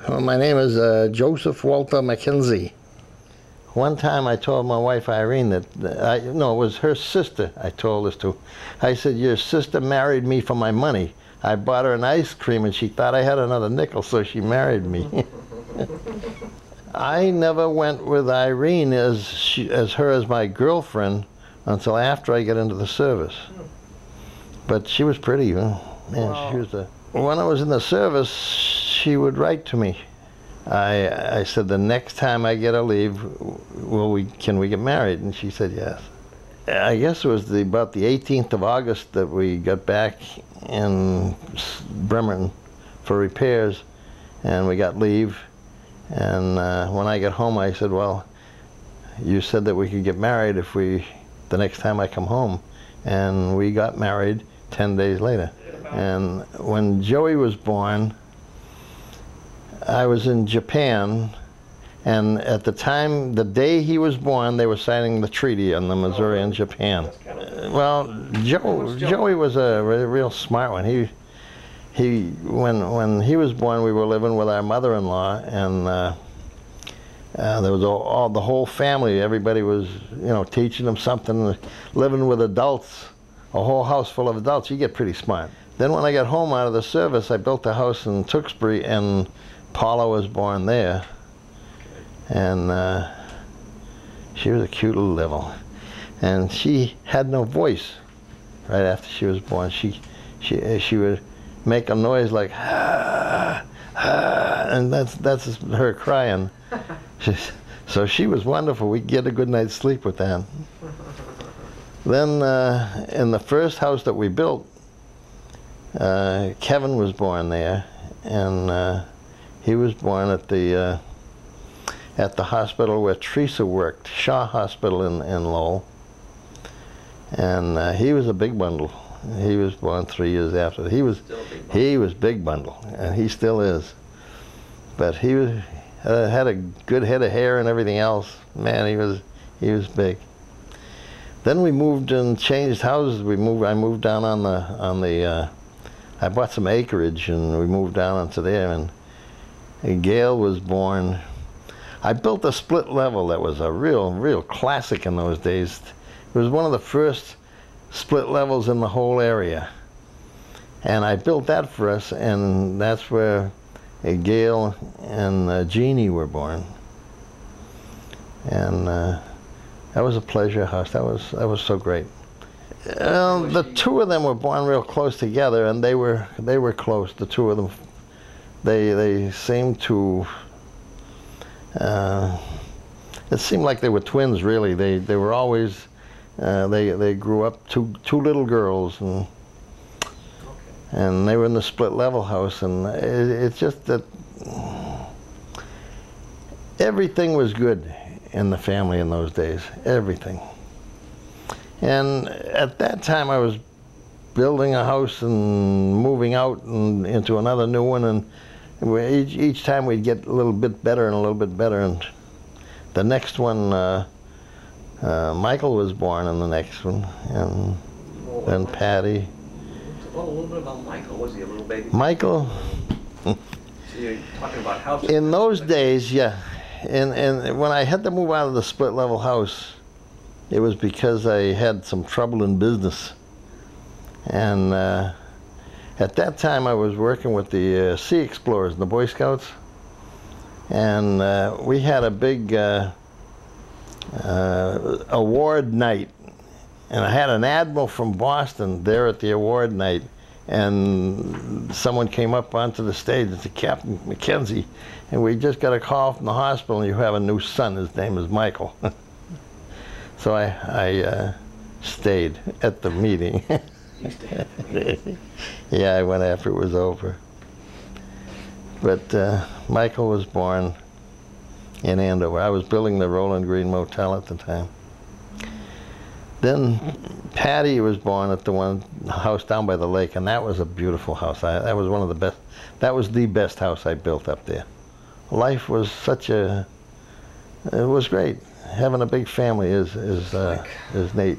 Well, my name is Joseph Walter Mckenzie. One time I told my wife Irene that, no, it was her sister I told this to. I said, your sister married me for my money. I bought her an ice cream and she thought I had another nickel, so she married me. I never went with Irene as my girlfriend until after I got into the service. But she was pretty, man. Wow. She was when I was in the service, she would write to me. I said, the next time I get a leave, can we get married? And she said yes. I guess it was about the 18th of August that we got back in Bremerton for repairs, and we got leave. And when I got home, I said, well, you said that we could get married the next time I come home. And we got married 10 days later. And when Joey was born, I was in Japan, and at the time, the day he was born, they were signing the treaty on the Missouri and Japan. Well, Joey was a real smart one. When he was born, we were living with our mother-in-law, and there was the whole family. Everybody was, teaching them something, living with adults, a whole house full of adults. You get pretty smart. Then when I got home out of the service, I built a house in Tewksbury, and Paula was born there. And she was a cute little devil. And she had no voice right after she was born. She would make a noise like, ah, ah, and that's her crying. So she was wonderful. We could get a good night's sleep with that. Then in the first house that we built, Kevin was born there, and he was born at the hospital where Teresa worked, Shaw Hospital in Lowell. And he was a big bundle. He was born 3 years after. He was big bundle, and he still is. But he had a good head of hair and everything else. Man, he was big. Then we moved and changed houses. I moved down on the I bought some acreage, and we moved down onto there, and Gail was born. I built a split level that was a real classic in those days. It was one of the first split levels in the whole area. And I built that for us, and that's where Gail and Jeannie were born. And that was a pleasure house. That was so great. The two of them were born real close together, and they were close. The two of them, they seemed to. It seemed like they were twins, really. They were always. They grew up two little girls, and they were in the split level house, and it's just that everything was good in the family in those days. Everything. And at that time, I was building a house and moving out and into another new one, and each time we'd get a little bit better and a little bit better. And the next one, Michael was born in the next one, and then Patty. A little bit about Michael. Was he a little baby? Michael. So you're talking about houses. In those days, yeah. And when I had to move out of the split level house, it was because I had some trouble in business. And at that time, I was working with the Sea Explorers, the Boy Scouts. And we had a big award night. And I had an admiral from Boston there at the award night. And someone came up onto the stage and said, Captain Mckenzie, and we just got a call from the hospital, and you have a new son. His name is Michael. So I stayed at the meeting. You stayed? Yeah, I went after it was over. But Michael was born in Andover. I was building the Roland Green Motel at the time. Then Patty was born at the house down by the lake, and that was a beautiful house. That was one of the best. That was the best house I built up there. Life was it was great. Having a big family is neat.